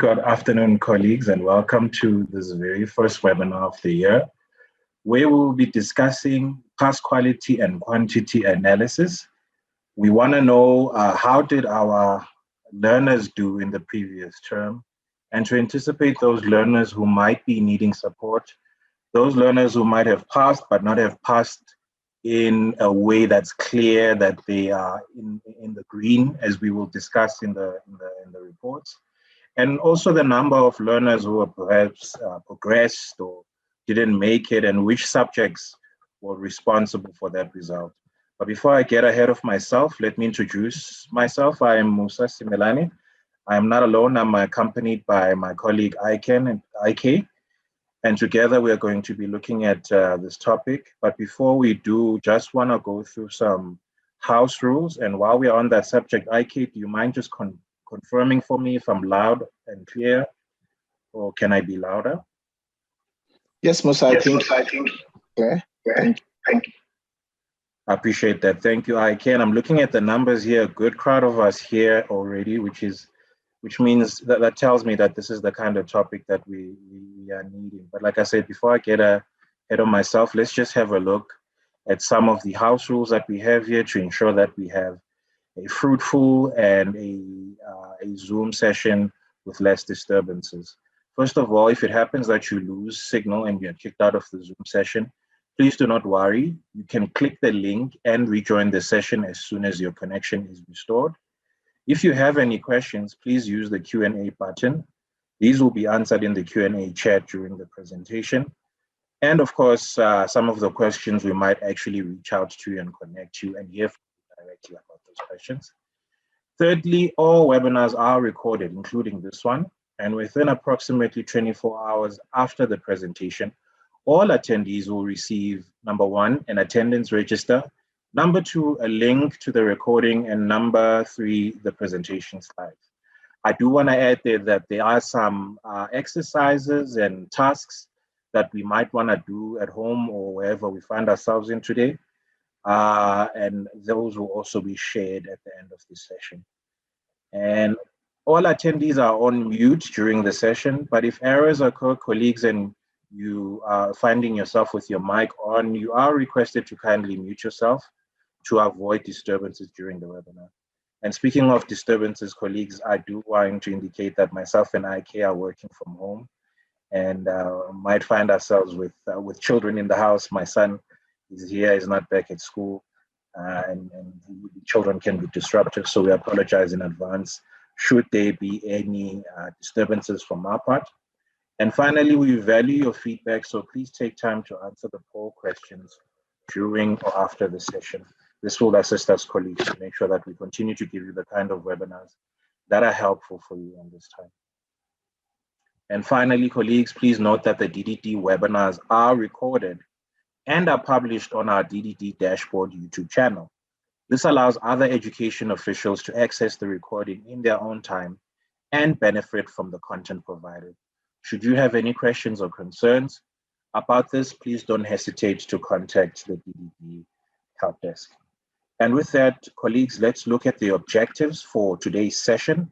Good afternoon, colleagues, and welcome to this very first webinar of the year, where we will be discussing pass quality and quantity analysis. We want to know how did our learners do in the previous term, and to anticipate those learners who might be needing support, those learners who might have passed but not have passed in a way that's clear that they are in the green, as we will discuss in the reports. And also the number of learners who have perhaps progressed or didn't make it, and which subjects were responsible for that result. But before I get ahead of myself, let me introduce myself. I am Musa Simelani. I am not alone. I'm accompanied by my colleague IK, and together we are going to be looking at this topic. But before we do, just want to go through some house rules. And while we are on that subject, IK, do you mind just confirming for me if I'm loud and clear, or can I be louder? Yes, Musa, I think. Yeah. Thank you. I appreciate that. Thank you, IK. And I'm looking at the numbers here. A good crowd of us here already, which means that tells me that this is the kind of topic that we are needing. But like I said, before I get ahead of myself, let's just have a look at some of the house rules that we have here to ensure that we have a fruitful and a Zoom session with less disturbances. First of all, if it happens that you lose signal and you're kicked out of the Zoom session, please do not worry. You can click the link and rejoin the session as soon as your connection is restored. If you have any questions, please use the Q&A button. These will be answered in the Q&A chat during the presentation. And of course, some of the questions we might actually reach out to you and connect you and hear from you directly about those questions. Thirdly, all webinars are recorded, including this one, and within approximately 24 hours after the presentation, all attendees will receive, number one, an attendance register, number two, a link to the recording, and number three, the presentation slides. I do want to add there that there are some exercises and tasks that we might want to do at home or wherever we find ourselves in today. And those will also be shared at the end of this session. And all attendees are on mute during the session, but if errors occur, colleagues, and you are finding yourself with your mic on, you are requested to kindly mute yourself to avoid disturbances during the webinar. And speaking of disturbances, colleagues, I do want to indicate that myself and IK are working from home and might find ourselves with children in the house. My son is here, is not back at school, and children can be disruptive, so we apologize in advance should there be any disturbances from our part. And finally, we value your feedback, so please take time to answer the poll questions during or after the session. This will assist us, colleagues, to make sure that we continue to give you the kind of webinars that are helpful for you in this time. And finally, colleagues, please note that the DDD webinars are recorded and are published on our DDD Dashboard YouTube channel. This allows other education officials to access the recording in their own time and benefit from the content provided. Should you have any questions or concerns about this, please don't hesitate to contact the DDD help desk. And with that, colleagues, let's look at the objectives for today's session.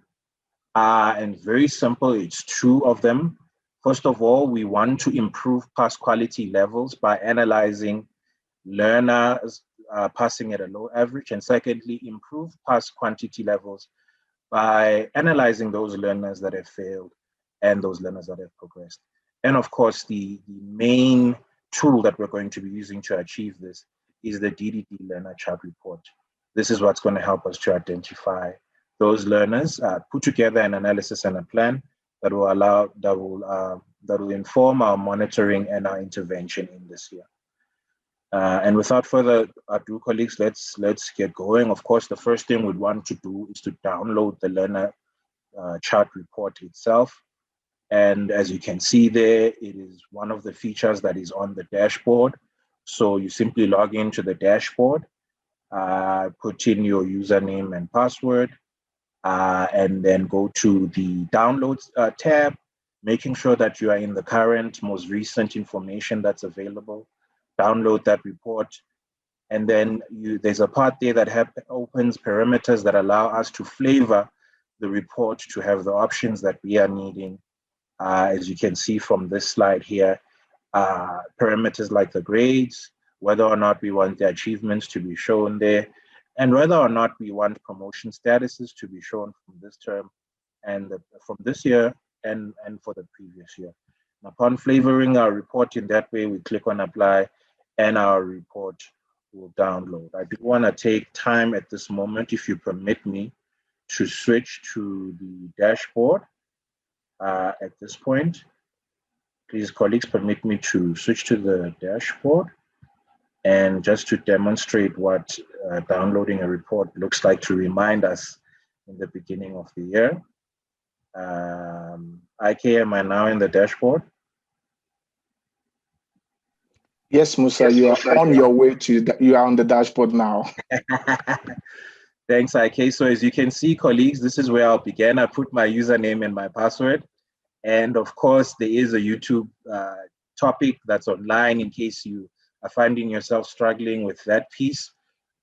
And very simple, it's two of them. First of all, we want to improve pass quality levels by analyzing learners passing at a low average. And secondly, improve pass quantity levels by analyzing those learners that have failed and those learners that have progressed. And of course, the main tool that we're going to be using to achieve this is the DDD Learner Chart Report. This is what's going to help us to identify those learners, put together an analysis and a plan that will inform our monitoring and our intervention in this year. And without further ado, colleagues, let's get going. Of course, the first thing we'd want to do is to download the Learner Chart Report itself. And as you can see there, it is one of the features that is on the dashboard. So you simply log into the dashboard, put in your username and password, and then go to the Downloads tab, making sure that you are in the current, most recent information that's available. Download that report, and then there's a part there that opens parameters that allow us to flavor the report to have the options that we are needing. As you can see from this slide here, parameters like the grades, whether or not we want the achievements to be shown there, and whether or not we want promotion statuses to be shown from this term and from this year and for the previous year. And upon flavoring our report in that way, we click on apply and our report will download. I do want to take time at this moment, if you permit me, to switch to the dashboard at this point. Please, colleagues, permit me to switch to the dashboard and just to demonstrate what downloading a report looks like to remind us in the beginning of the year. IK, am I now in the dashboard? Yes, Musa, you are on your way to, you are on the dashboard now. Thanks, IK. So as you can see, colleagues, this is where I'll begin. I put my username and my password. And of course, there is a YouTube topic that's online in case you are finding yourself struggling with that piece.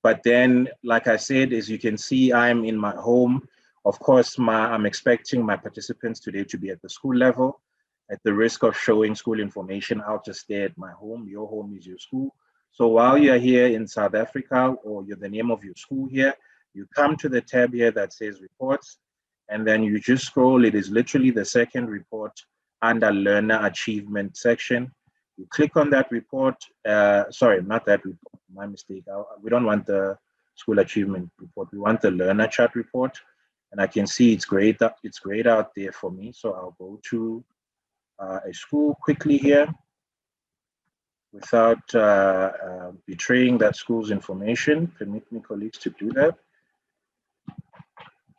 But then, like I said, as you can see, I'm in my home. Of course, I'm expecting my participants today to be at the school level. At the risk of showing school information, I'll just stay at my home. Your home is your school. So while you're here in South Africa, or you're the name of your school here, you come to the tab here that says reports, and then you just scroll. It is literally the second report under learner achievement section. You click on that report. Sorry, not that report, my mistake. We don't want the school achievement report. We want the learner chart report. And I can see it's great out there for me. So I'll go to a school quickly here without betraying that school's information. Permit me, colleagues, to do that.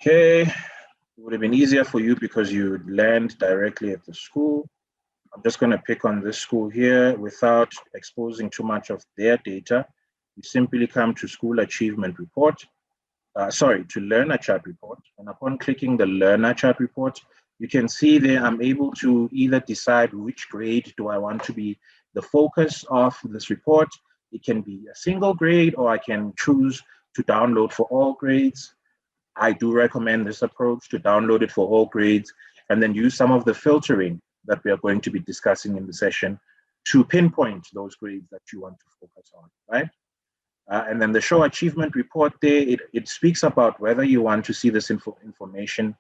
Okay, it would have been easier for you because you would land directly at the school. I'm just going to pick on this school here without exposing too much of their data. You simply come to school achievement report, to learner chart report. And upon clicking the learner chart report, you can see there I'm able to either decide which grade do I want to be the focus of this report. It can be a single grade, or I can choose to download for all grades. I do recommend this approach, to download it for all grades and then use some of the filtering that we are going to be discussing in the session to pinpoint those grades that you want to focus on, right? And then the show achievement report there, it speaks about whether you want to see this information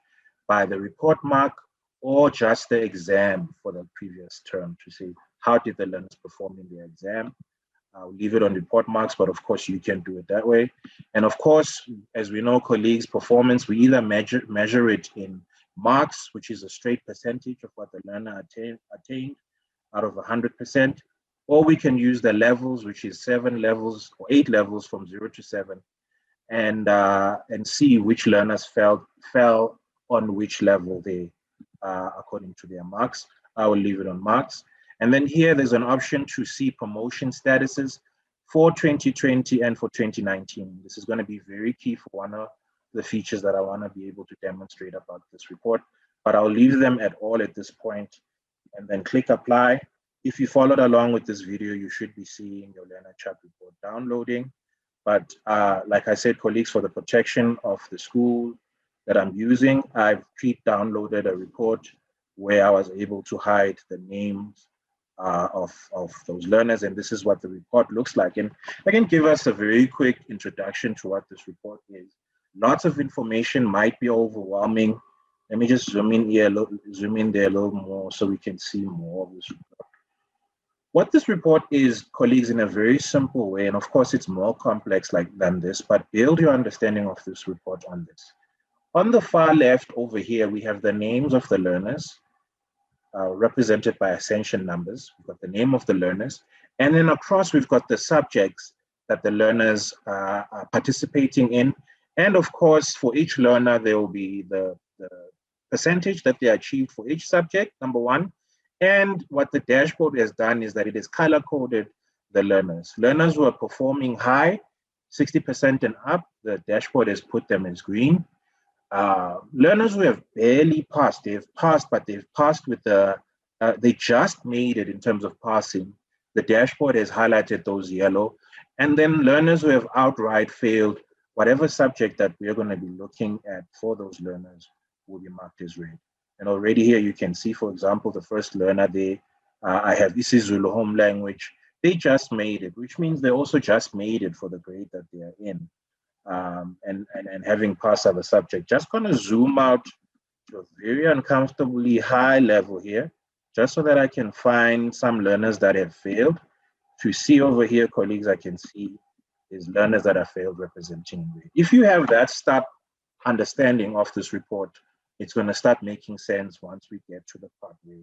by the report mark or just the exam for the previous term, to say how did the learners perform in their exam. I'll leave it on report marks, but of course you can do it that way. And of course, as we know, colleagues, performance, we either measure it in marks, which is a straight percentage of what the learner attained out of 100%, or we can use the levels, which is 7 levels or 8 levels from 0 to 7, and see which learners fell on which level they according to their marks. I will leave it on marks. And then here there's an option to see promotion statuses for 2020 and for 2019. This is going to be very key for one of the features that I want to be able to demonstrate about this report, but I'll leave them at all at this point and then click apply. If you followed along with this video, you should be seeing your learner chart report downloading. But like I said, colleagues, for the protection of the school that I'm using, I've pre-downloaded a report where I was able to hide the names of those learners, and this is what the report looks like. And I can give us a very quick introduction to what this report is. Lots of information, might be overwhelming. Let me just zoom in there a little more so we can see more of this report. What this report is, colleagues, in a very simple way, and of course it's more complex than this, but build your understanding of this report on this. On the far left over here, we have the names of the learners, represented by ascension numbers. We've got the name of the learners. And then across, we've got the subjects that the learners are participating in. And of course, for each learner, there will be the percentage that they achieved for each subject, number one. And what the dashboard has done is that it has color-coded the learners. Learners who are performing high, 60% and up, the dashboard has put them as green. Learners who have barely passed, they've passed, but they've passed with they just made it in terms of passing. The dashboard has highlighted those yellow. And then learners who have outright failed, whatever subject that we're going to be looking at for those learners, will be marked as red. And already here you can see, for example, the first learner there, I have isiZulu home language. They just made it, which means they also just made it for the grade that they are in. And having passed other subject, just gonna zoom out to a very uncomfortably high level here, just so that I can find some learners that have failed. To see over here, colleagues, I can see is learners that have failed representing grade. If you have that start understanding of this report, it's going to start making sense once we get to the part where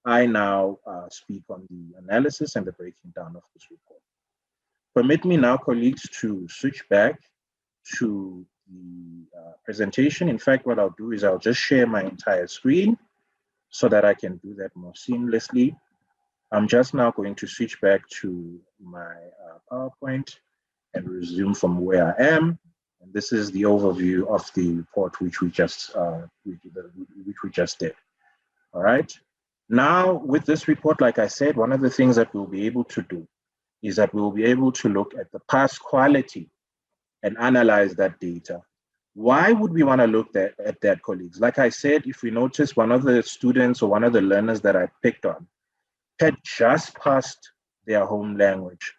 I now speak on the analysis and the breaking down of this report. Permit me now, colleagues, to switch back to the presentation. In fact, what I'll do is I'll just share my entire screen so that I can do that more seamlessly. I'm just now going to switch back to my PowerPoint and resume from where I am. And this is the overview of the report which we just did. All right. Now, with this report, like I said, one of the things that we'll be able to do is that we'll be able to look at the past quality and analyze that data. Why would we want to look at that, colleagues? Like I said, if we notice one of the students or one of the learners that I picked on had just passed their home language,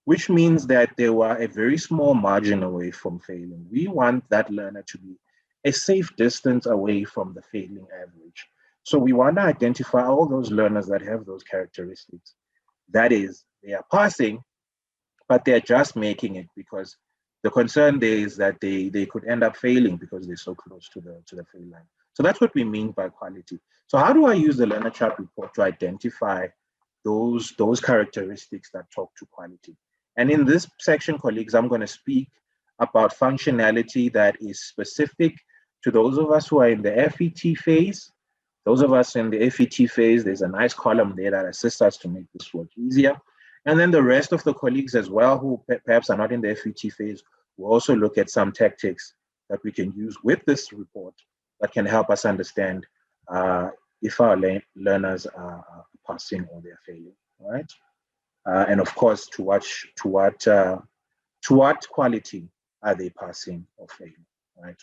which means that they were a very small margin away from failing. We want that learner to be a safe distance away from the failing average. So we want to identify all those learners that have those characteristics. That is, they are passing, but they're just making it, because the concern there is that they could end up failing because they're so close to the fail line. So that's what we mean by quality. So how do I use the learner chart report to identify those characteristics that talk to quality? And in this section, colleagues, I'm going to speak about functionality that is specific to those of us who are in the FFT phase. Those of us in the FFT phase, there's a nice column there that assists us to make this work easier. And then the rest of the colleagues as well, who perhaps are not in the FFT phase, will also look at some tactics that we can use with this report that can help us understand if our learners are passing or they're failing, all right? And of course, to what quality are they passing or failing, right?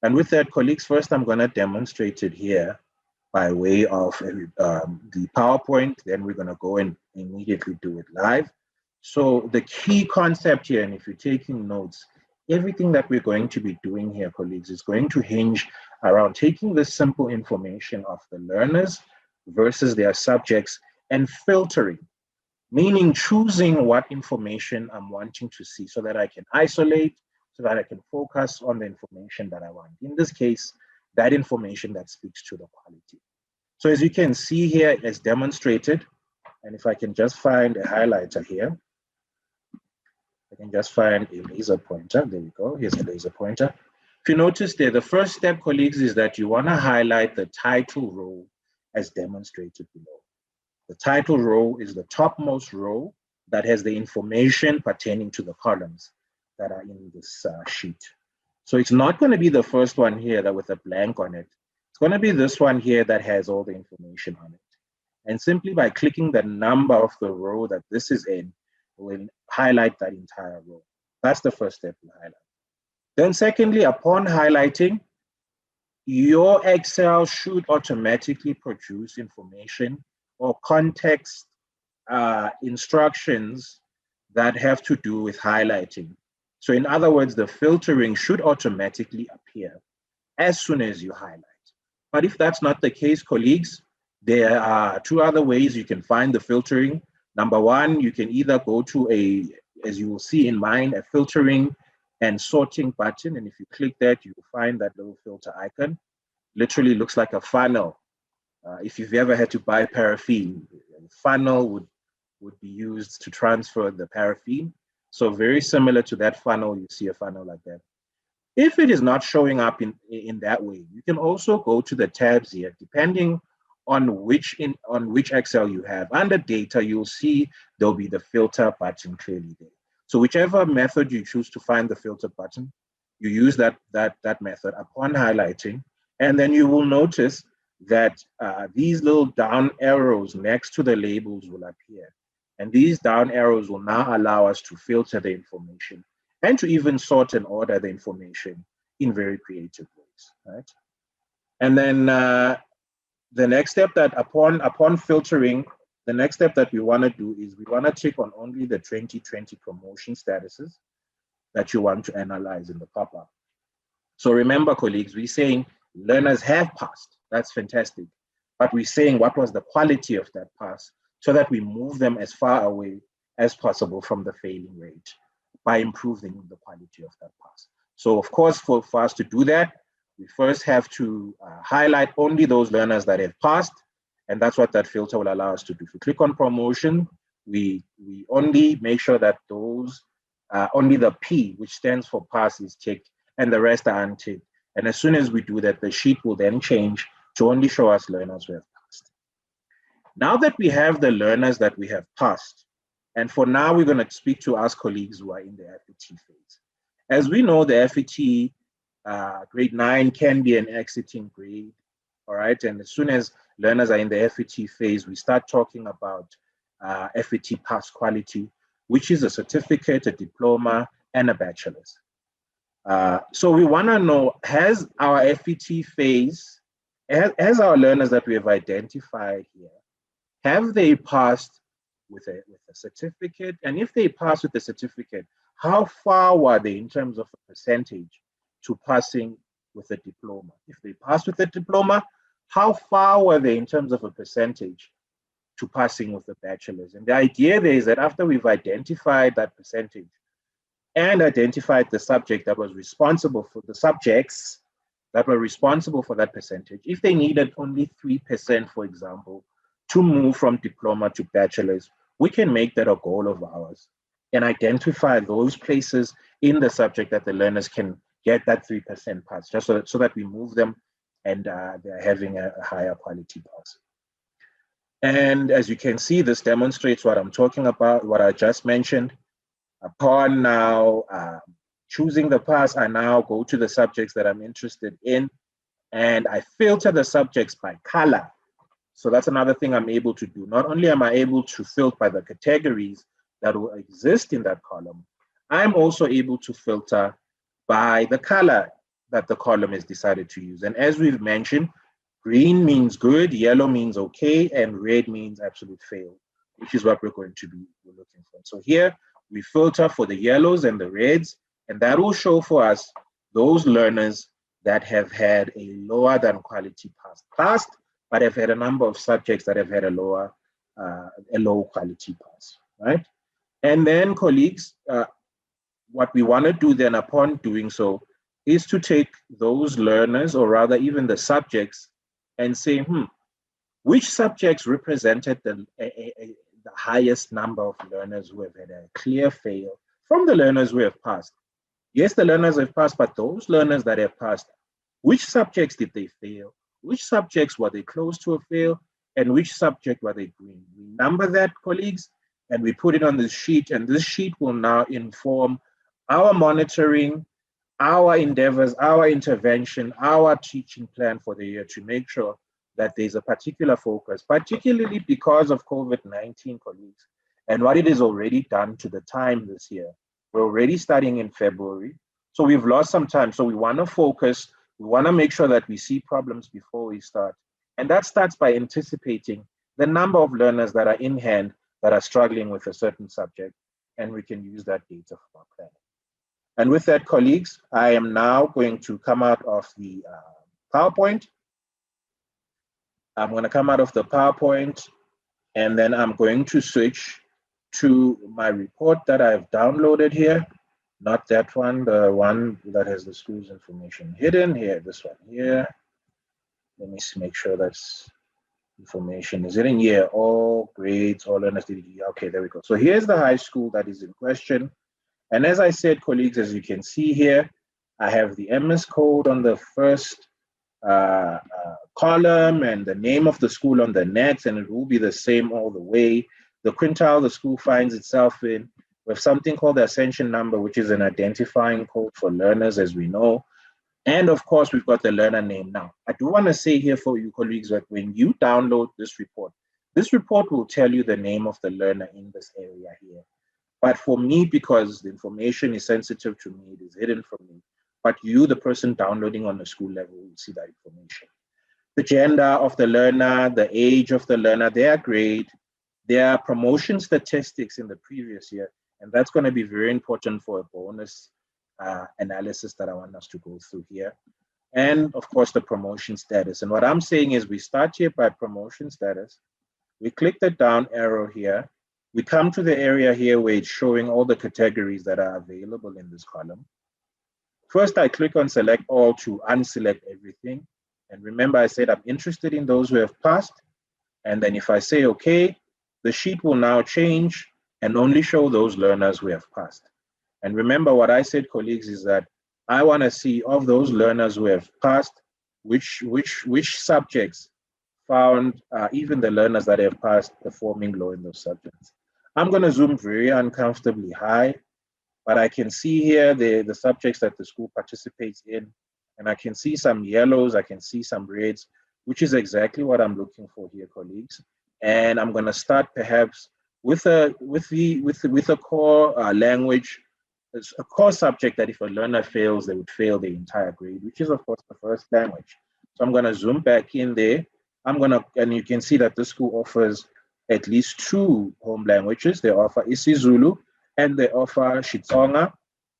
And with that, colleagues, first I'm going to demonstrate it here by way of the PowerPoint. Then we're going to go and immediately do it live. So the key concept here, and if you're taking notes, everything that we're going to be doing here, colleagues, is going to hinge around taking this simple information of the learners versus their subjects and filtering, meaning choosing what information I'm wanting to see so that I can isolate, so that I can focus on the information that I want. In this case, that information that speaks to the quality. So as you can see here, as demonstrated, and if I can just find a highlighter here, I can just find a laser pointer. There we go. Here's a laser pointer. If you notice there, the first step, colleagues, is that you want to highlight the title row as demonstrated below. The title row is the topmost row that has the information pertaining to the columns that are in this sheet. So it's not going to be the first one here that with a blank on it. It's going to be this one here that has all the information on it. And simply by clicking the number of the row that this is in, will highlight that entire row. That's the first step to highlight. Then secondly, upon highlighting, your Excel should automatically produce information or context instructions that have to do with highlighting. So in other words, the filtering should automatically appear as soon as you highlight. But if that's not the case, colleagues, there are two other ways you can find the filtering. Number one, you can either go to as you will see in mine, a filtering and sorting button. And if you click that, you will find that little filter icon. Literally looks like a funnel. If you've ever had to buy paraffin, a funnel would be used to transfer the paraffin. So very similar to that funnel, you see a funnel like that. If it is not showing up in that way, you can also go to the tabs here, depending on which Excel you have. Under data, you'll see there'll be the filter button clearly there. So whichever method you choose to find the filter button, you use that method upon highlighting, and then you will notice that these little down arrows next to the labels will appear. And these down arrows will now allow us to filter the information and to even sort and order the information in very creative ways, right? And then the next step that upon filtering, the next step that we want to do is we want to check on only the 2020 promotion statuses that you want to analyze in the pop-up. So remember, colleagues, we're saying learners have passed. That's fantastic. But we're saying what was the quality of that pass so that we move them as far away as possible from the failing rate by improving the quality of that pass. So of course, for us to do that, we first have to highlight only those learners that have passed, and that's what that filter will allow us to do. If we click on promotion, we only make sure that those, only the P, which stands for pass, is checked, and the rest are unticked. And as soon as we do that, the sheet will then change to only show us learners who have passed. Now that we have the learners that we have passed, and for now, we're going to speak to us colleagues who are in the FFT phase. As we know, the FFT grade 9 can be an exiting grade, all right? And as soon as learners are in the FFT phase, we start talking about FFT pass quality, which is a certificate, a diploma, and a bachelor's. So we want to know, has our FFT phase, as our learners that we have identified here, have they passed with a certificate? And if they pass with a certificate, how far were they in terms of a percentage to passing with a diploma? If they passed with a diploma, how far were they in terms of a percentage to passing with a bachelor's? And the idea there is that after we've identified that percentage and identified the subject that was responsible for the subjects that were responsible for that percentage, if they needed only 3%, for example, to move from diploma to bachelor's, we can make that a goal of ours and identify those places in the subject that the learners can get that 3% pass, just so that we move them and they're having a higher quality pass. And as you can see, this demonstrates what I'm talking about, what I just mentioned. Upon now choosing the pass, I now go to the subjects that I'm interested in, and I filter the subjects by color. So that's another thing I'm able to do. Not only am I able to filter by the categories that will exist in that column, I'm also able to filter by the color that the column is decided to use. And as we've mentioned, green means good, yellow means okay, and red means absolute fail, which is what we're going to be looking for. So here we filter for the yellows and the reds, and that will show for us those learners that have had a lower than quality pass, passed, but have had a number of subjects that have had a low quality pass, right? And then colleagues, what we want to do then upon doing so is to take those learners, or rather even the subjects, and say, which subjects represented the highest number of learners who have had a clear fail from the learners who have passed? Yes, the learners have passed, but those learners that have passed, which subjects did they fail? Which subjects were they close to a fail? And which subject were they green? We number that, colleagues, and we put it on this sheet, and this sheet will now inform our monitoring, our endeavors, our intervention, our teaching plan for the year to make sure that there's a particular focus, particularly because of COVID-19, colleagues, and what it has already done to the time this year. We're already starting in February, so we've lost some time. So we want to focus, we want to make sure that we see problems before we start. And that starts by anticipating the number of learners that are in hand that are struggling with a certain subject, and we can use that data for our planning. And with that, colleagues, I am now going to come out of the PowerPoint. I'm going to come out of the PowerPoint, and then I'm going to switch to my report that I've downloaded here. Not that one, the one that has the school's information hidden here, this one here. Let me make sure that's information is hidden here. All grades, all learners, DDD. Okay, there we go. So here's the high school that is in question. And as I said, colleagues, as you can see here, I have the MS code on the first column and the name of the school on the next, and it will be the same all the way. The quintile the school finds itself in, we have something called the Ascension number, which is an identifying code for learners, as we know. And of course, we've got the learner name. Now, I do want to say here for you colleagues that when you download this report will tell you the name of the learner in this area here. But for me, because the information is sensitive to me, it is hidden from me. But you, the person downloading on the school level, will see that information. the gender of the learner, the age of the learner, their grade, their promotion statistics in the previous year. And that's going to be very important for a bonus analysis that I want us to go through here. And of course, the promotion status. And what I'm saying is we start here by promotion status. We click the down arrow here. We come to the area here where it's showing all the categories that are available in this column. First, I click on select all to unselect everything. And remember, I said I'm interested in those who have passed. And then if I say okay, the sheet will now change and only show those learners who have passed. And remember what I said, colleagues, is that I want to see of those learners who have passed, which subjects found even the learners that have passed performing low in those subjects. I'm going to zoom very uncomfortably high, but I can see here the subjects that the school participates in, and I can see some yellows, I can see some reds, which is exactly what I'm looking for here, colleagues. And I'm going to start perhaps with a core language, a core subject that if a learner fails, they would fail the entire grade, which is of course the first language. So I'm going to zoom back in there. And you can see that the school offers at least 2 home languages. They offer isiZulu and they offer Xitsonga.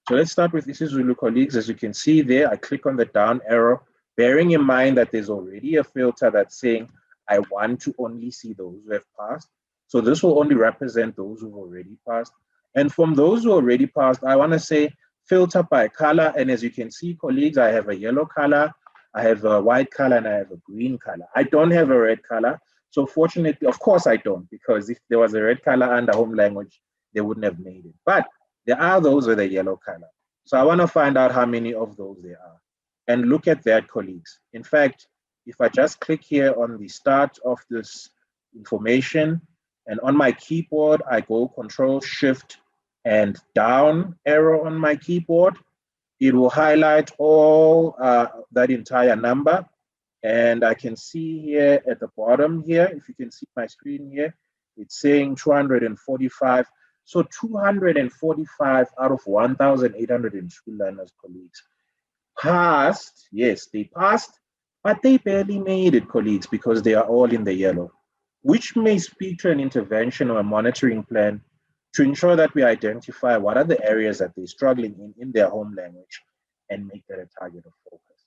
So let's start with isiZulu, colleagues. As you can see there, I click on the down arrow, bearing in mind that there's already a filter that's saying I want to only see those who have passed. So this will only represent those who've already passed. And from those who already passed, I want to say filter by color. And as you can see, colleagues, I have a yellow color, I have a white color, and I have a green color. I don't have a red color. So fortunately, of course I don't, because if there was a red color under home language, they wouldn't have made it. But there are those with a yellow color. So I want to find out how many of those there are. And look at that, colleagues. In fact, if I just click here on the start of this information, and on my keyboard, I go Control, Shift, and down arrow on my keyboard, it will highlight all that entire number. And I can see here at the bottom here, if you can see my screen here, it's saying 245. So 245 out of 1,802 learners, colleagues, passed. Yes, they passed, but they barely made it, colleagues, because they are all in the yellow, which may speak to an intervention or a monitoring plan to ensure that we identify what are the areas that they're struggling in their home language and make that a target of focus.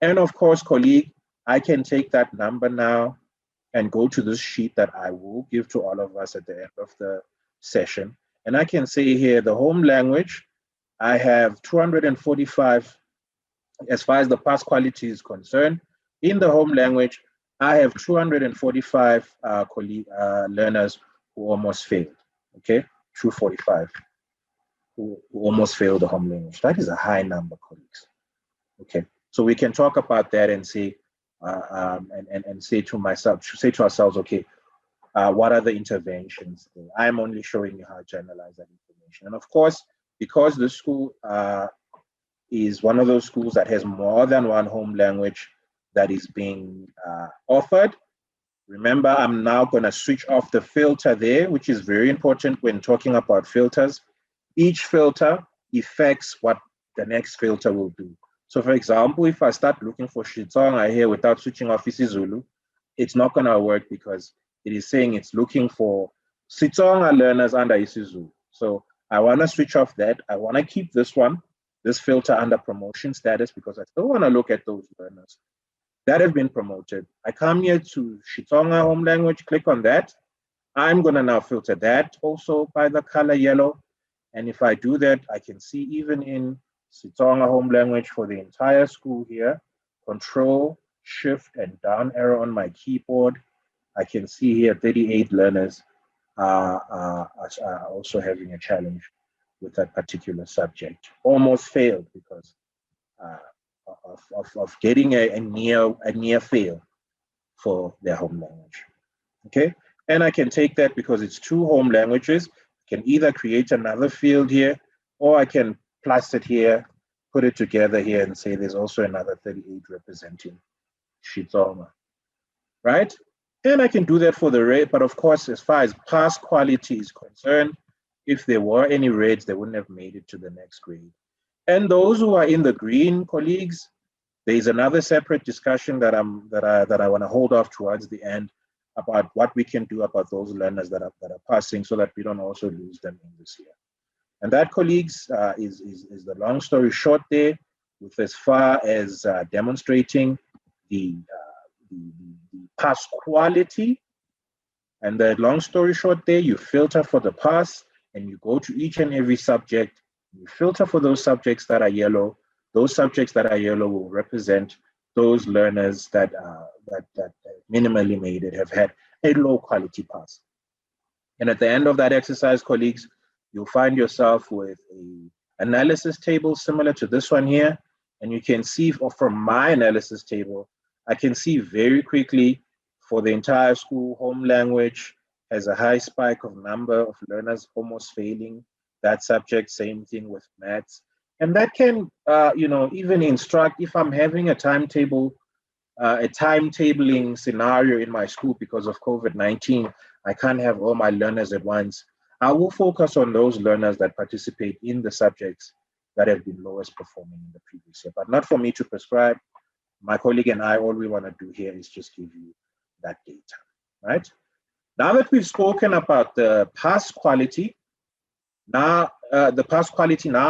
And of course, colleague, I can take that number now and go to this sheet that I will give to all of us at the end of the session. And I can say here, the home language, I have 245 as far as the pass quality is concerned. In the home language, I have 245 learners who almost failed, okay? 245 who almost failed the home language. That is a high number, colleagues, okay? So we can talk about that and say, say to ourselves, okay, what are the interventions? I'm only showing you how to analyze that information. And of course, because the school is one of those schools that has more than one home language that is being offered, remember, I'm now going to switch off the filter there, which is very important when talking about filters. Each filter affects what the next filter will do. So for example, if I start looking for Xitsonga here without switching off isiZulu, it's not going to work because it is saying it's looking for Xitsonga learners under isiZulu. So I want to switch off that. I want to keep this one, this filter under promotion status, because I still want to look at those learners that have been promoted. I come here to Xitsonga home language, click on that. I'm going to now filter that also by the color yellow. And if I do that, I can see even in Xitsonga home language for the entire school here, Control, Shift, and down arrow on my keyboard, I can see here 38 learners are also having a challenge with that particular subject. Almost failed because of getting a near fail for their home language. Okay, and I can take that because it's 2 home languages. I can either create another field here, or I can plus it here, put it together here, and say there's also another 38 representing Xitsonga, right? And I can do that for the red, but of course, as far as pass quality is concerned, if there were any reds, they wouldn't have made it to the next grade. And those who are in the green, colleagues, There's another separate discussion that I want to hold off towards the end about what we can do about those learners that are passing, so that we don't also lose them in this year. And that, colleagues, is the long story short there, with as far as demonstrating the pass quality. And the long story short there, you filter for the pass, and you go to each and every subject. You filter for those subjects that are yellow. Those subjects that are yellow will represent those learners that minimally made it, have had a low quality pass. And at the end of that exercise, colleagues, you'll find yourself with an analysis table similar to this one here. And you can see from my analysis table, I can see very quickly for the entire school, home language has a high spike of number of learners almost failing that subject. Same thing with maths. And that can, even instruct, if I'm having a timetable, a timetabling scenario in my school because of COVID-19, I can't have all my learners at once. I will focus on those learners that participate in the subjects that have been lowest performing in the previous year, but not for me to prescribe. My colleague and I, all we want to do here is just give you that data, right? Now that we've spoken about the pass quality, now I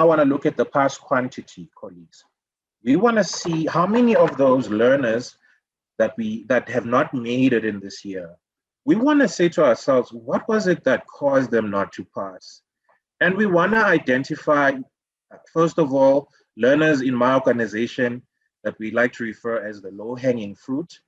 want to look at the pass quantity, colleagues. We want to see how many of those learners that have not made it in this year. We want to say to ourselves, what was it that caused them not to pass? And we want to identify, first of all, learners in my organization that we like to refer as the low-hanging fruit,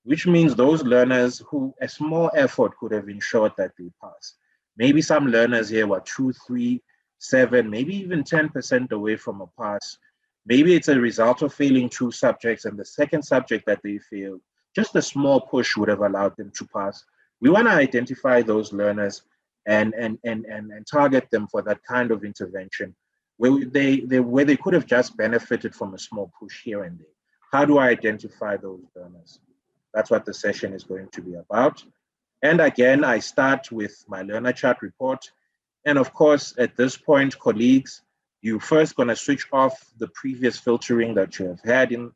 which means those learners who a small effort could have ensured that they pass. Maybe some learners here were 2, 3, 7, maybe even 10% away from a pass. Maybe it's a result of failing 2 subjects, and the second subject that they failed, just a small push would have allowed them to pass. We want to identify those learners and target them for that kind of intervention where they could have just benefited from a small push here and there. How do I identify those learners? That's what the session is going to be about. And again, I start with my learner chart report. And of course, at this point, colleagues, you're first going to switch off the previous filtering that you have had in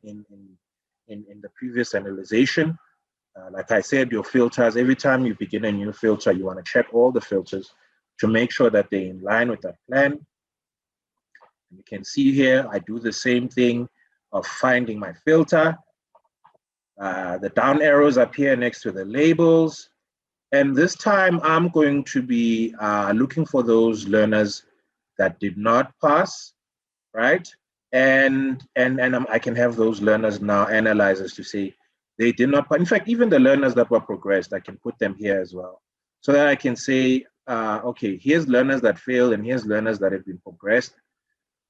the previous analyzation. Like I said, your filters, every time you begin a new filter, you want to check all the filters to make sure that they're in line with that plan. And you can see here, I do the same thing of finding my filter. The down arrows appear next to the labels. And this time I'm going to be looking for those learners that did not pass, right? And I can have those learners now analyzers to say they did not pass. In fact, even the learners that were progressed, I can put them here as well. So that I can say, okay, here's learners that failed and here's learners that have been progressed.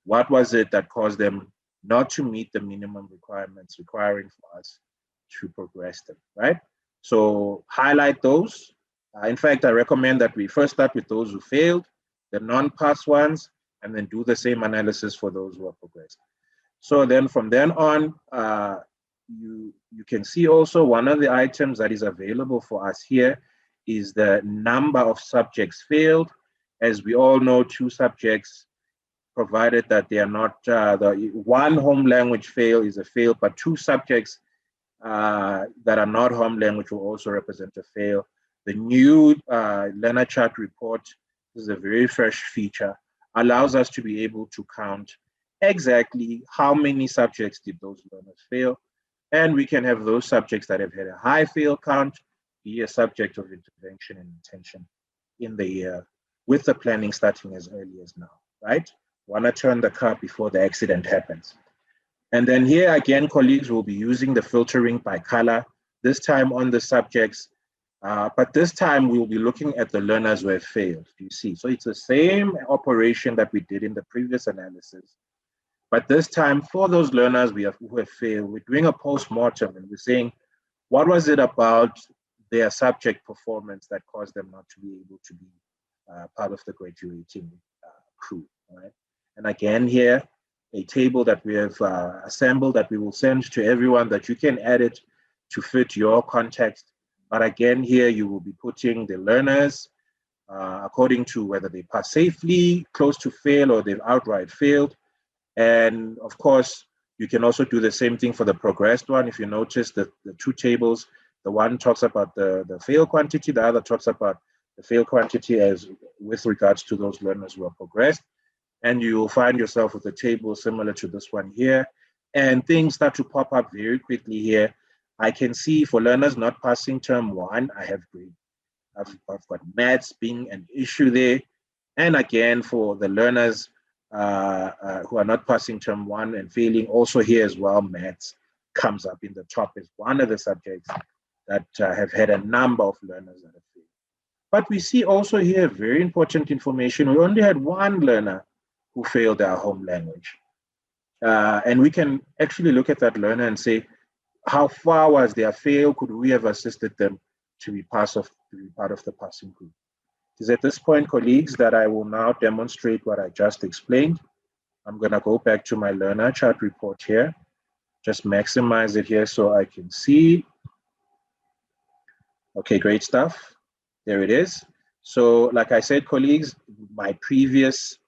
What was it that caused them not to meet the minimum requirements requiring for us to progress them, right? So highlight those. In fact, I recommend that we first start with those who failed, the non-pass ones, and then do the same analysis for those who are progressed. So then from then on, you can see also one of the items that is available for us here is the number of subjects failed. As we all know, 2 subjects, provided that they are not, the one home language fail is a fail, but 2 subjects that are not home language will also represent a fail. The new learner chart report, this is a very fresh feature, allows us to be able to count exactly how many subjects did those learners fail. And we can have those subjects that have had a high fail count be a subject of intervention and intention in the year, with the planning starting as early as now, right? Want to turn the car before the accident happens. And then here again, colleagues will be using the filtering by color, this time on the subjects, but this time we'll be looking at the learners who have failed, you see. So it's the same operation that we did in the previous analysis, but this time for those learners who have failed, we're doing a post-mortem and we're saying, what was it about their subject performance that caused them not to be able to be part of the graduating crew, right? And again here, a table that we have assembled that we will send to everyone that you can edit to fit your context. But again, here you will be putting the learners according to whether they pass safely, close to fail, or they've outright failed. And of course, You can also do the same thing for the progressed one. If you notice the two tables, the one talks about the fail quantity, the other talks about the fail quantity as with regards to those learners who are progressed. And you will find yourself with a table similar to this one here. And things start to pop up very quickly here. I can see for learners not passing term 1, I have grade. I've got maths being an issue there. And again, for the learners who are not passing term 1 and failing, also here as well, maths comes up in the top as one of the subjects that have had a number of learners that have failed. But we see also here very important information. We only had one learner who failed our home language. And we can actually look at that learner and say, how far was their fail? Could we have assisted them to be part of the passing group? It is at this point, colleagues, that I will now demonstrate what I just explained. I'm going to go back to my learner chart report here. Just maximize it here so I can see. Okay, great stuff. There it is. So like I said, colleagues, my previous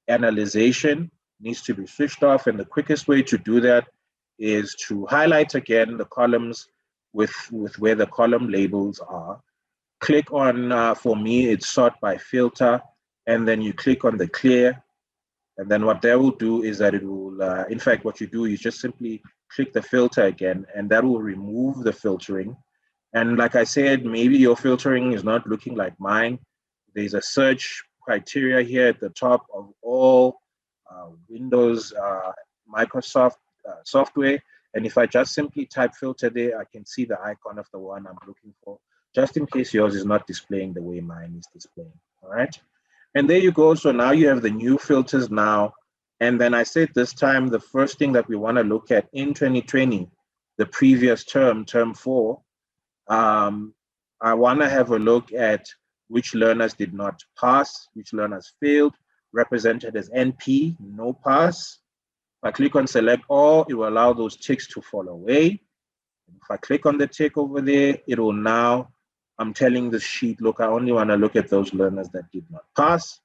analyzation needs to be switched off, and the quickest way to do that is to highlight again the columns with where the column labels are. Click on, for me, it's sort by filter, and then you click on the clear. And then what that will do is that it will, in fact, what you do is just simply click the filter again, and that will remove the filtering. And like I said, maybe your filtering is not looking like mine. There's a search criteria here at the top of all Windows, Microsoft software. And if I just simply type filter there, I can see the icon of the one I'm looking for, just in case yours is not displaying the way mine is displaying, all right? And there you go. So now you have the new filters now. And then I said this time, the first thing that we want to look at in 2020, the previous term, term 4, I want to have a look at which learners did not pass, which learners failed, represented as NP, no pass. If I click on select all, it will allow those ticks to fall away. If I click on the tick over there, it will now, I'm telling the sheet, look, I only want to look at those learners that did not pass,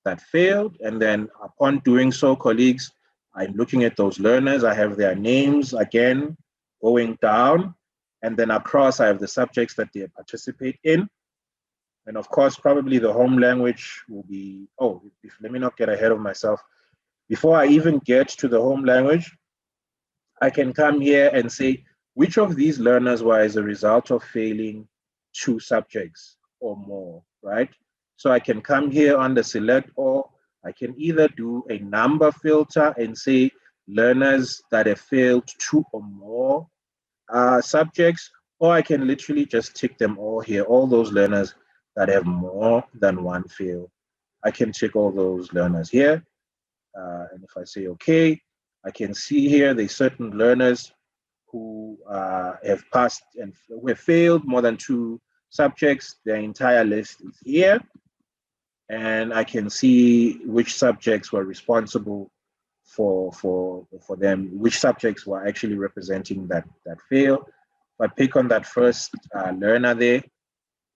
that failed. And then upon doing so, colleagues, I'm looking at those learners. I have their names again going down. And then across, I have the subjects that they participate in. And of course, probably the home language will be, let me not get ahead of myself. Before I even get to the home language, I can come here and say, which of these learners were as a result of failing 2 subjects or more, right? So I can come here under select all. I can either do a number filter and say learners that have failed 2 or more subjects, or I can literally just tick them all here, all those learners that have more than 1 fail. I can tick all those learners here. And if I say okay, I can see here there's certain learners who have passed and who have failed more than 2 subjects. Their entire list is here. And I can see which subjects were responsible for them, which subjects were actually representing that fail. If I pick on that first learner there,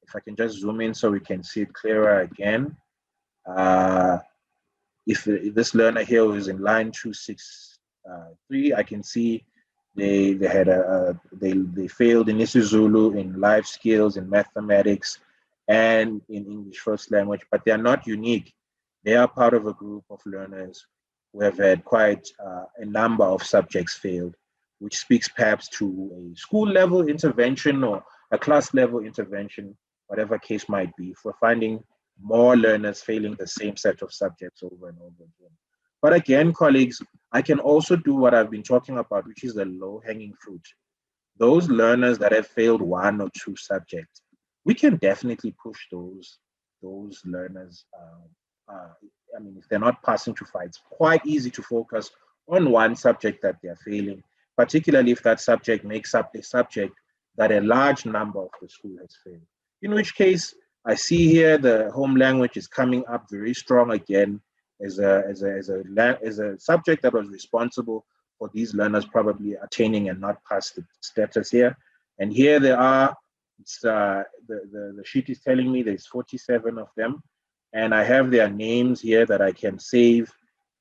if I can just zoom in so we can see it clearer again. If this learner here was in line 263, I can see they failed in isiZulu, in life skills, in mathematics, and in English first language, but they are not unique. They are part of a group of learners who have had quite a number of subjects failed, which speaks perhaps to a school level intervention or a class level intervention, whatever case might be, for finding more learners failing the same set of subjects over and over again. But again, colleagues, I can also do what I've been talking about, which is the low-hanging fruit. Those learners that have failed 1 or 2 subjects, we can definitely push those learners. I mean, if they're not passing to 5, it's quite easy to focus on 1 subject that they're failing, particularly if that subject makes up a subject that a large number of the school has failed. In which case, I see here the home language is coming up very strong again as a subject that was responsible for these learners probably attaining and not pass the status here. And here they are. It's, the sheet is telling me there's 47 of them. And I have their names here that I can save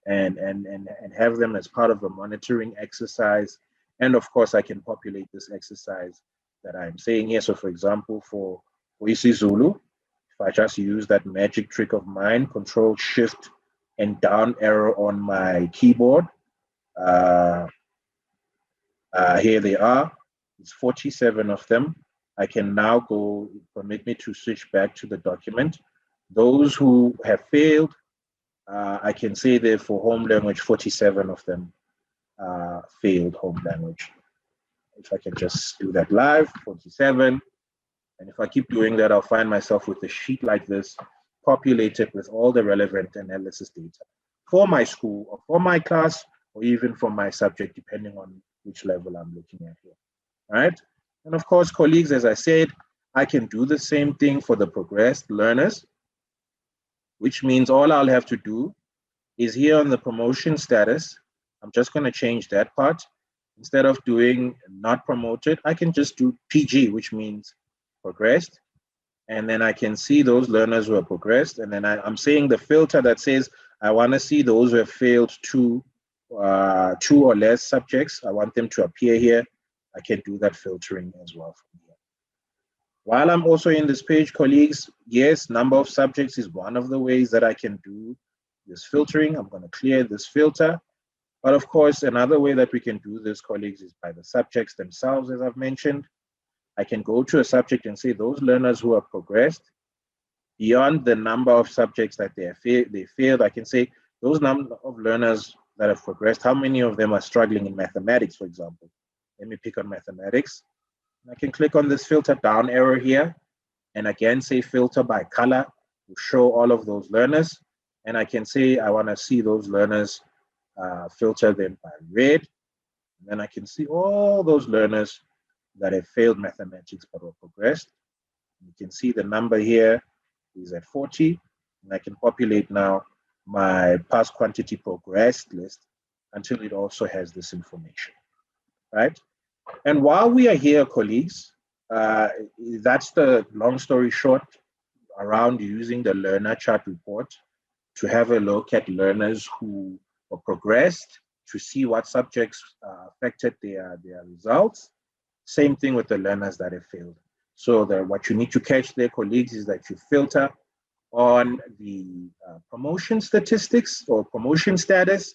and have them as part of a monitoring exercise. And of course, I can populate this exercise that I'm saying here. So for example, for isiZulu, if I just use that magic trick of mine, Control Shift and down arrow on my keyboard, here they are. It's 47 of them. I can now go, permit me to switch back to the document. Those who have failed, I can say there for home language, 47 of them failed home language. If I can just do that live, 47. And if I keep doing that, I'll find myself with a sheet like this, populated with all the relevant analysis data for my school or for my class, or even for my subject, depending on which level I'm looking at here. All right. And of course, colleagues, as I said, I can do the same thing for the progressed learners, which means all I'll have to do is here on the promotion status, I'm just going to change that part. Instead of doing not promoted, I can just do PG, which means progressed. And then I can see those learners who are progressed. And then I'm saying the filter that says, I want to see those who have failed two or less subjects. I want them to appear here. I can do that filtering as well from here. While I'm also in this page, colleagues, yes, number of subjects is one of the ways that I can do this filtering. I'm going to clear this filter. But of course, another way that we can do this, colleagues, is by the subjects themselves, as I've mentioned. I can go to a subject and say those learners who have progressed, beyond the number of subjects that they failed, I can say those number of learners that have progressed, how many of them are struggling in mathematics, for example. Let me pick on mathematics. I can click on this filter down arrow here, and again say filter by color to show all of those learners. And I can say I want to see those learners, filter them by red. And then I can see all those learners that have failed mathematics but were progressed. You can see the number here is at 40, and I can populate now my past quantity progressed list until it also has this information, right? And while we are here, colleagues, that's the long story short around using the learner chart report to have a look at learners who were progressed, to see what subjects affected their results. Same thing with the learners that have failed. So what you need to catch there, colleagues, is that you filter on the promotion statistics or promotion status.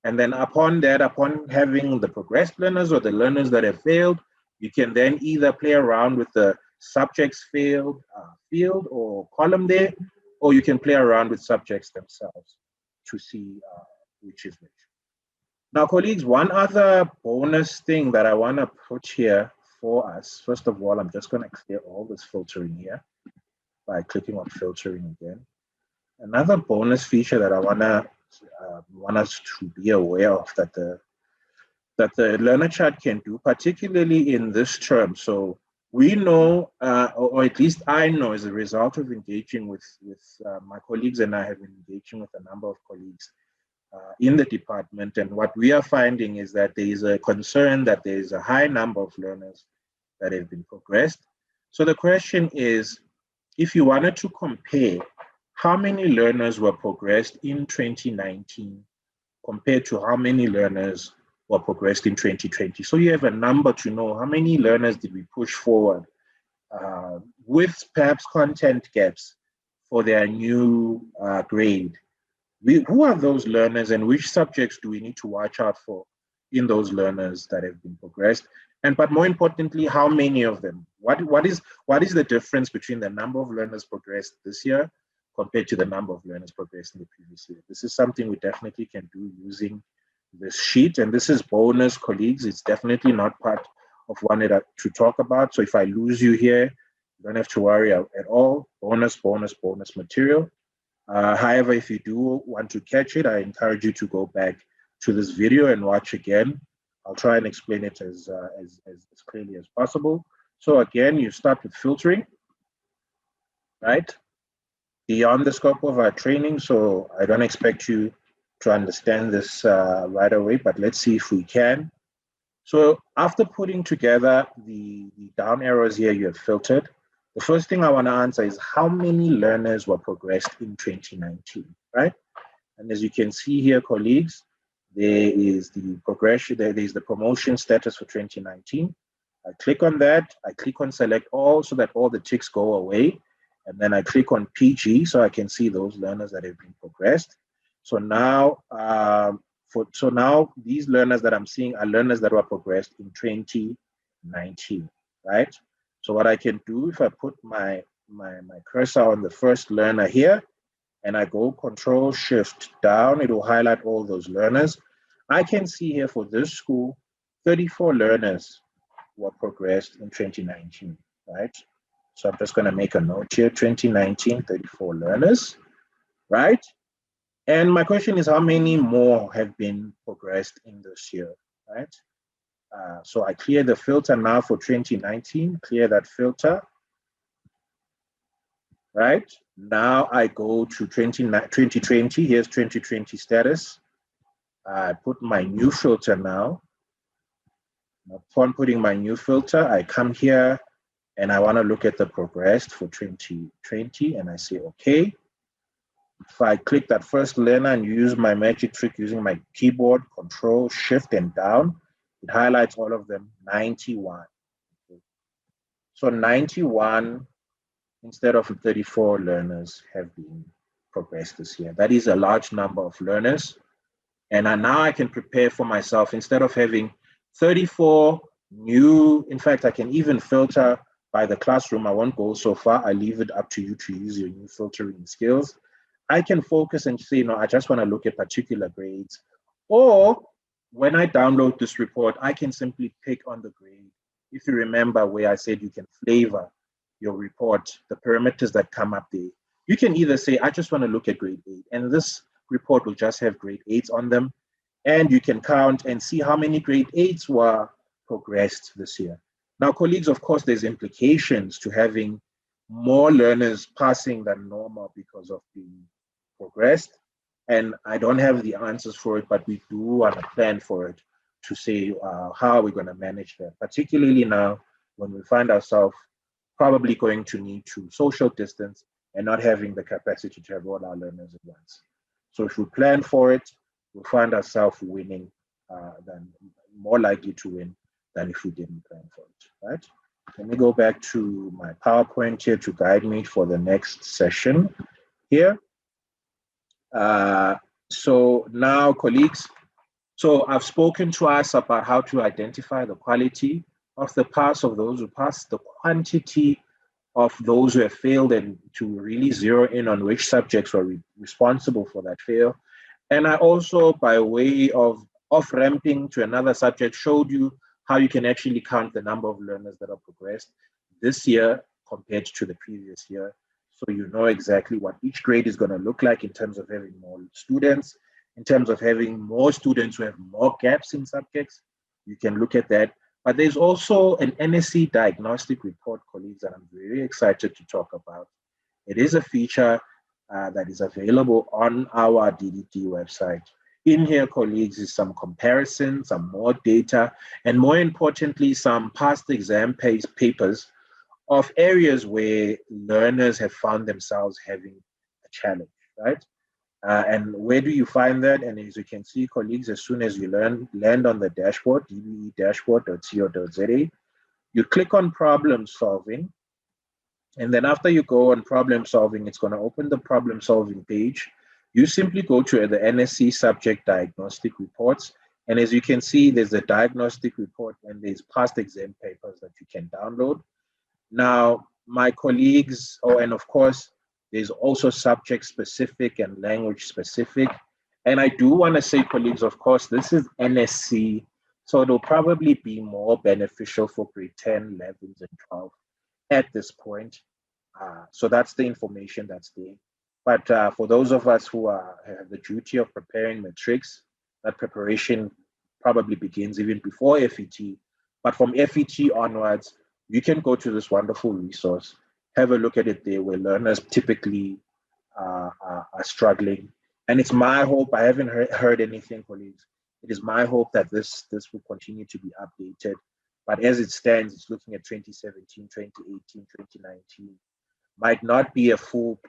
And then upon that, upon having the progressed learners or the learners that have failed, you can then either play around with the subjects failed field or column there, or you can play around with subjects themselves to see which is which. Now, colleagues, one other bonus thing that I want to put here for us, first of all, I'm just going to clear all this filtering here by clicking on filtering again. Another bonus feature that I want us to be aware of that the learner chart can do, particularly in this term. So we know, or at least I know, as a result of engaging with my colleagues, and I have been engaging with a number of colleagues in the department, and what we are finding is that there is a concern that there is a high number of learners that have been progressed. So the question is, if you wanted to compare how many learners were progressed in 2019 compared to how many learners were progressed in 2020. So you have a number to know how many learners did we push forward with perhaps content gaps for their new grade. Who are those learners and which subjects do we need to watch out for in those learners that have been progressed? But more importantly, how many of them? What is the difference between the number of learners progressed this year compared to the number of learners progressed in the previous year? This is something we definitely can do using this sheet. And this is bonus, colleagues. It's definitely not part of one to talk about. So if I lose you here, you don't have to worry at all. Bonus material. However, if you do want to catch it, I encourage you to go back to this video and watch again. I'll try and explain it as clearly as possible. So again, you start with filtering, right? Beyond the scope of our training, so I don't expect you to understand this right away, but let's see if we can. So after putting together the down arrows here you have filtered, the first thing I want to answer is how many learners were progressed in 2019, right? And as you can see here, colleagues, there is the progression, there is the promotion status for 2019. I click on that, I click on select all so that all the ticks go away. And then I click on PG so I can see those learners that have been progressed. So now, now these learners that I'm seeing are learners that were progressed in 2019, right? So what I can do, if I put my cursor on the first learner here, and I go Control Shift down, it will highlight all those learners. I can see here for this school, 34 learners were progressed in 2019, right? So I'm just going to make a note here, 2019, 34 learners, right? And my question is, how many more have been progressed in this year, right? So I clear the filter now for 2019, clear that filter, right? Now I go to 2020, here's 2020 status. I put my new filter now. Upon putting my new filter, I come here and I want to look at the progressed for 2020 and I say, okay. If I click that first learner and use my magic trick using my keyboard, Control, Shift, and down, it highlights all of them, 91. Okay. So 91 instead of 34 learners have been progressed this year. That is a large number of learners. And now I can prepare for myself. Instead of having 34 new, in fact, I can even filter by the classroom. I won't go so far. I leave it up to you to use your new filtering skills. I can focus and say, I just want to look at particular grades. Or when I download this report, I can simply pick on the grade. If you remember where I said you can flavor your report, the parameters that come up there, you can either say, I just want to look at grade 8, and this report will just have grade 8s on them, and you can count and see how many grade 8s were progressed this year. Now, colleagues, of course, there's implications to having more learners passing than normal because of being progressed, and I don't have the answers for it, but we do want to plan for it to say how are we going to manage that, particularly now when we find ourselves probably going to need to social distance and not having the capacity to have all our learners at once. So if we plan for it, we'll find ourselves winning, than more likely to win than if we didn't plan for it, right? Let me go back to my PowerPoint here to guide me for the next session here. So now, colleagues, so I've spoken to us about how to identify the quality of the pass of those who pass, the quantity of those who have failed, and to really zero in on which subjects were responsible for that fail. And I also, by way of off-ramping to another subject, showed you how you can actually count the number of learners that are progressed this year compared to the previous year. So you know exactly what each grade is going to look like in terms of having more students, in terms of having more students who have more gaps in subjects. You can look at that. But there's also an NSC diagnostic report, colleagues, that I'm very excited to talk about. It is a feature that is available on our DDD website. In here, colleagues, is some comparison, some more data, and more importantly, some past exam papers of areas where learners have found themselves having a challenge, right? And where do you find that? And as you can see, colleagues, as soon as you land on the dashboard, DDD Dashboard.co.za, you click on problem solving. And then after you go on problem solving, it's going to open the problem solving page. You simply go to the NSC subject diagnostic reports. And as you can see, there's a diagnostic report and there's past exam papers that you can download. Now, my colleagues, and of course, there's also subject specific and language specific. And I do want to say, colleagues, of course, this is NSC, so it'll probably be more beneficial for grade 10, 11s, and 12 at this point. So that's the information that's there. But for those of us who have the duty of preparing matrics, that preparation probably begins even before FET. But from FET onwards, you can go to this wonderful resource, have a look at it there where learners typically are struggling. And it's my hope, I haven't heard anything, colleagues. It is my hope that this will continue to be updated. But as it stands, it's looking at 2017, 2018, 2019. Might not be a full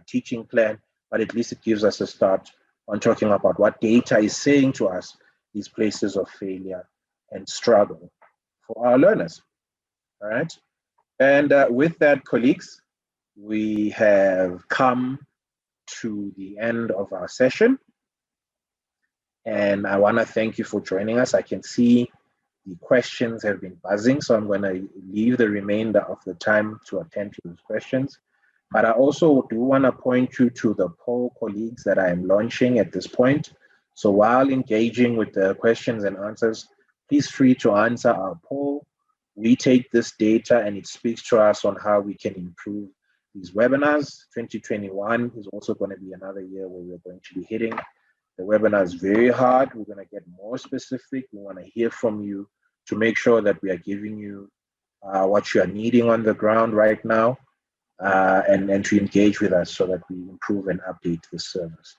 teaching plan, but at least it gives us a start on talking about what data is saying to us, these places of failure and struggle for our learners. All right. And with that, colleagues, we have come to the end of our session. And I want to thank you for joining us. I can see the questions have been buzzing, so I'm going to leave the remainder of the time to attend to those questions. But I also do want to point you to the poll, colleagues, that I am launching at this point. So while engaging with the questions and answers, please free to answer our poll. We take this data and it speaks to us on how we can improve these webinars. 2021 is also going to be another year where we're going to be hitting the webinars very hard. We're going to get more specific. We want to hear from you to make sure that we are giving you what you are needing on the ground right now, and to engage with us so that we improve and update the service.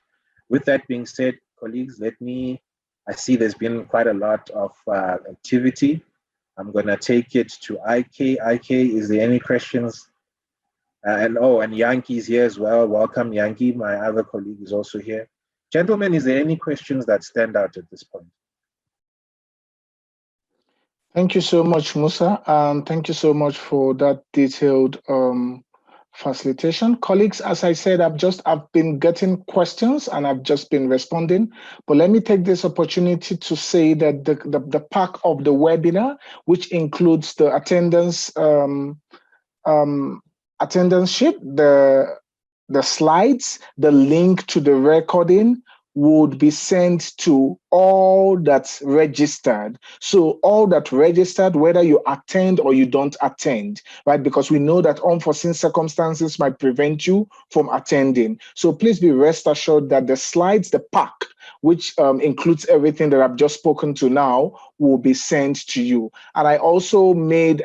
With that being said, colleagues, I see there's been quite a lot of activity. I'm going to take it to IK. IK, is there any questions? And Yankee's here as well. Welcome, Yankee. My other colleague is also here. Gentlemen, is there any questions that stand out at this point? Thank you so much, Musa. Thank you so much for that detailed facilitation. Colleagues, as I said, I've been getting questions and I've just been responding. But let me take this opportunity to say that the pack of the webinar, which includes the attendance attendance sheet, the slides, the link to the recording, would be sent to all that's registered. So all that registered, whether you attend or you don't attend, right? Because we know that unforeseen circumstances might prevent you from attending. So please be rest assured that the slides, the pack, which includes everything that I've just spoken to now, will be sent to you. And I also made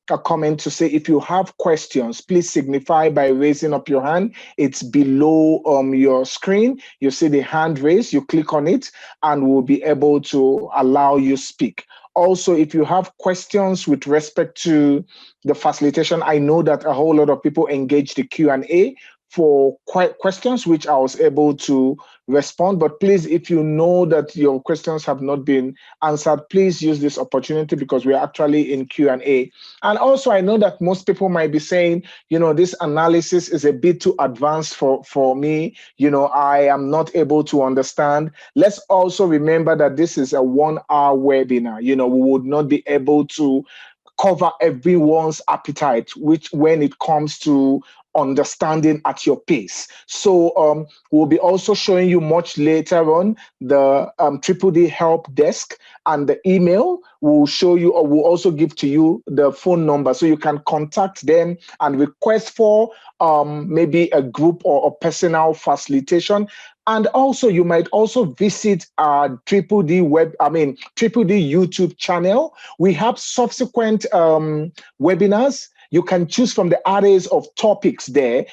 a comment to say, if you have questions, please signify by raising up your hand. It's below your screen. You see the hand raised, you click on it, and we'll be able to allow you speak. Also, if you have questions with respect to the facilitation, I know that a whole lot of people engage the Q&A for questions, which I was able to respond. But please, if you know that your questions have not been answered, please use this opportunity because we're actually in Q&A. And also, I know that most people might be saying, this analysis is a bit too advanced for me. I am not able to understand. Let's also remember that this is a 1-hour webinar. We would not be able to cover everyone's appetite, which when it comes to understanding at your pace. So we'll be also showing you much later on the DDD help desk, and the email will show you, or will also give to you the phone number so you can contact them and request for maybe a group or a personal facilitation. And also, you might also visit our DDD YouTube channel. We have subsequent webinars. You can choose from the arrays of topics there,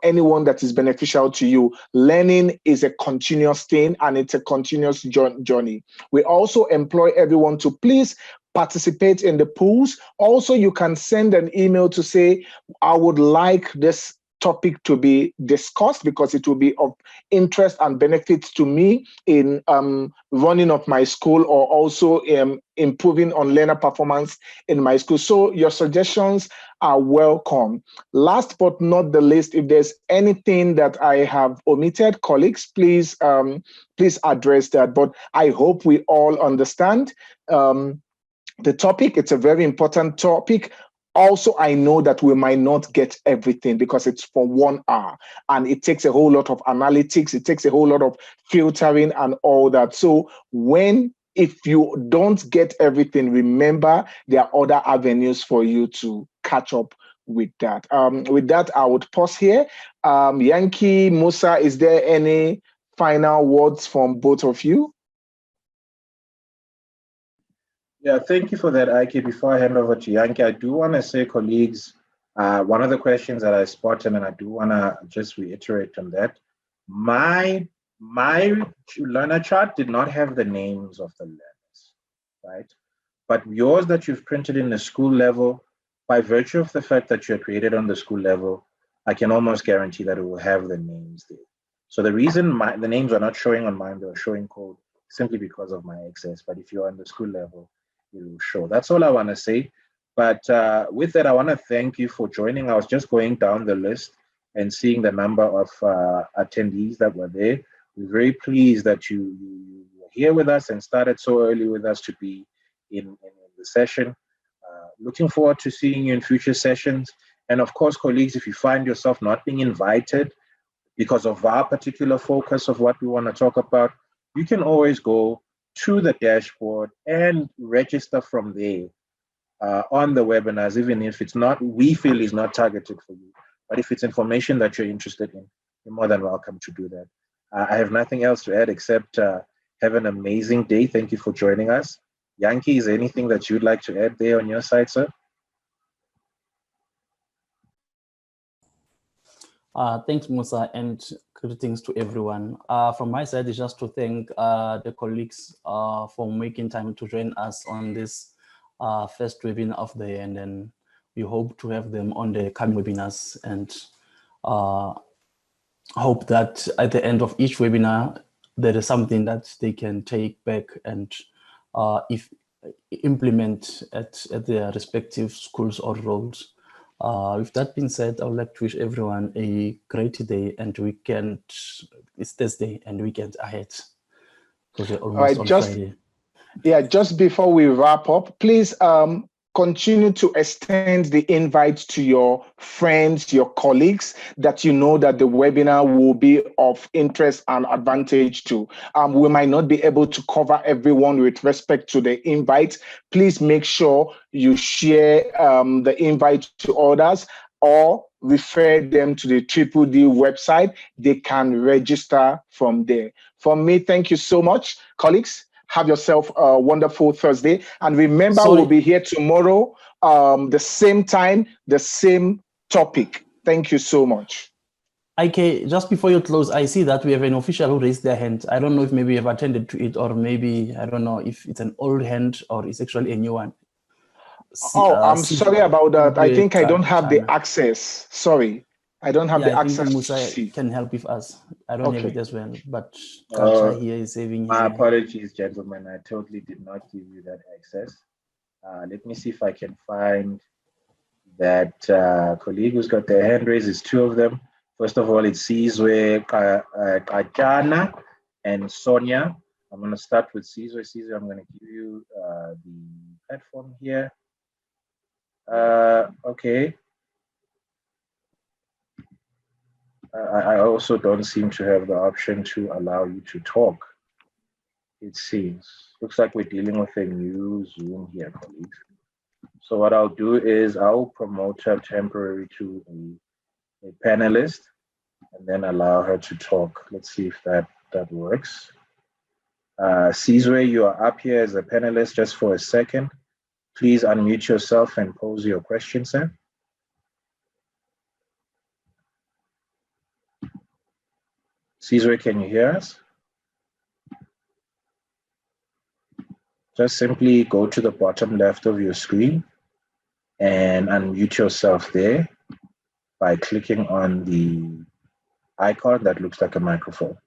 anyone that is beneficial to you. Learning is a continuous thing and it's a continuous journey. We also employ everyone to please participate in the pools. Also, you can send an email to say, I would like this topic to be discussed because it will be of interest and benefit to me in running of my school, or also improving on learner performance in my school. So your suggestions are welcome. Last but not the least, if there's anything that I have omitted, colleagues, please address that. But I hope we all understand the topic. It's a very important topic. Also, I know that we might not get everything because it's for 1 hour and it takes a whole lot of analytics. It takes a whole lot of filtering and all that. So if you don't get everything, remember there are other avenues for you to catch up with that. With that, I would pause here. Yankee, Musa, is there any final words from both of you? Yeah, thank you for that, Ike. Before I hand over to Yankee, I do want to say, colleagues, one of the questions that I spotted, and I do want to just reiterate on that, my learner chart did not have the names of the learners, right? But yours that you've printed in the school level, by virtue of the fact that you're created on the school level, I can almost guarantee that it will have the names there. So the reason the names are not showing on mine, they're showing code simply because of my access. But if you're on the school level, it will show. That's all I want to say. But with that, I want to thank you for joining. I was just going down the list and seeing the number of attendees that were there. We're very pleased that you were here with us and started so early with us to be in the session. Looking forward to seeing you in future sessions. And of course, colleagues, if you find yourself not being invited because of our particular focus of what we want to talk about, you can always go to the dashboard and register from there on the webinars, even if it's not, we feel is not targeted for you. But if it's information that you're interested in, you're more than welcome to do that. I have nothing else to add except have an amazing day. Thank you for joining us. Yankee, is there anything that you'd like to add there on your side, sir? Thanks, Musa, and greetings to everyone. From my side, is just to thank the colleagues for making time to join us on this first webinar of the year, and then we hope to have them on the coming webinars, and hope that at the end of each webinar, there is something that they can take back and if implement at their respective schools or roles. With that being said, I would like to wish everyone a great day and weekend. It's Thursday and weekend ahead, because we're almost on Friday. Yeah, just before we wrap up, please continue to extend the invite to your friends, your colleagues that you know that the webinar will be of interest and advantage to. We might not be able to cover everyone with respect to the invite. Please make sure you share the invite to others or refer them to the DDD website. They can register from there. From me, thank you so much, colleagues. Have yourself a wonderful Thursday. And remember, we'll be here tomorrow, the same time, the same topic. Thank you so much. Okay, just before you close, I see that we have an official who raised their hand. I don't know if maybe you've attended to it, or maybe, I don't know if it's an old hand or it's actually a new one. I'm sorry about that. I think I don't have the access. Sorry. I don't have the access. I think Musa can help with us. I don't have it as well, but here is saving. My apologies, gentlemen. I totally did not give you that access. Let me see if I can find that colleague who's got their hand raised. It's two of them. First of all, it's Sizwe, Kajana, and Sonia. I'm going to start with Sizwe. Sizwe, I'm going to give you the platform here. Okay. I also don't seem to have the option to allow you to talk, it seems. Looks like we're dealing with a new Zoom here, colleagues. So what I'll do is I'll promote her temporarily to a panelist and then allow her to talk. Let's see if that works. Sizwe, you are up here as a panelist just for a second. Please unmute yourself and pose your question, sir. Sizwe, can you hear us? Just simply go to the bottom left of your screen and unmute yourself there by clicking on the icon that looks like a microphone.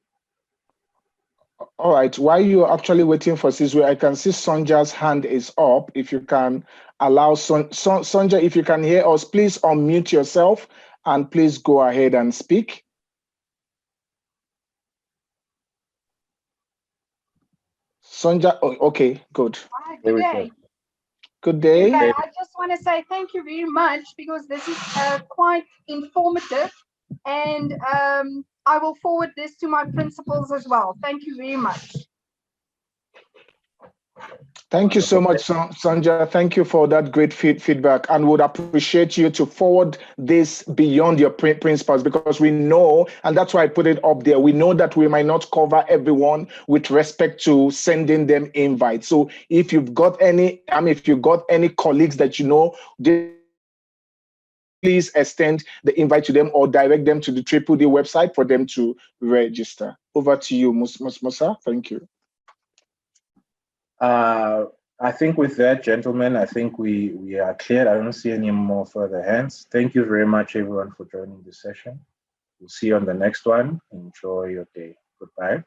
All right, while you're actually waiting for Sizwe, I can see Sonja's hand is up. If you can allow Sonja, if you can hear us, please unmute yourself and please go ahead and speak. Sonja, oh, okay, good. Hi, good day. Good day. Okay, I just want to say thank you very much because this is quite informative, and I will forward this to my principals as well. Thank you very much. Thank you so much, Sonja. Thank you for that great feedback, and would appreciate you to forward this beyond your principals, because we know, and that's why I put it up there, we know that we might not cover everyone with respect to sending them invites. So if you've got any, if you've got any colleagues that you know, please extend the invite to them or direct them to the DDD website for them to register. Over to you, Musa. Thank you. I think with that, gentlemen, I think we are clear. I don't see any more further hands. Thank you very much, everyone, for joining this session. We'll see you on the next one. Enjoy your day. Goodbye.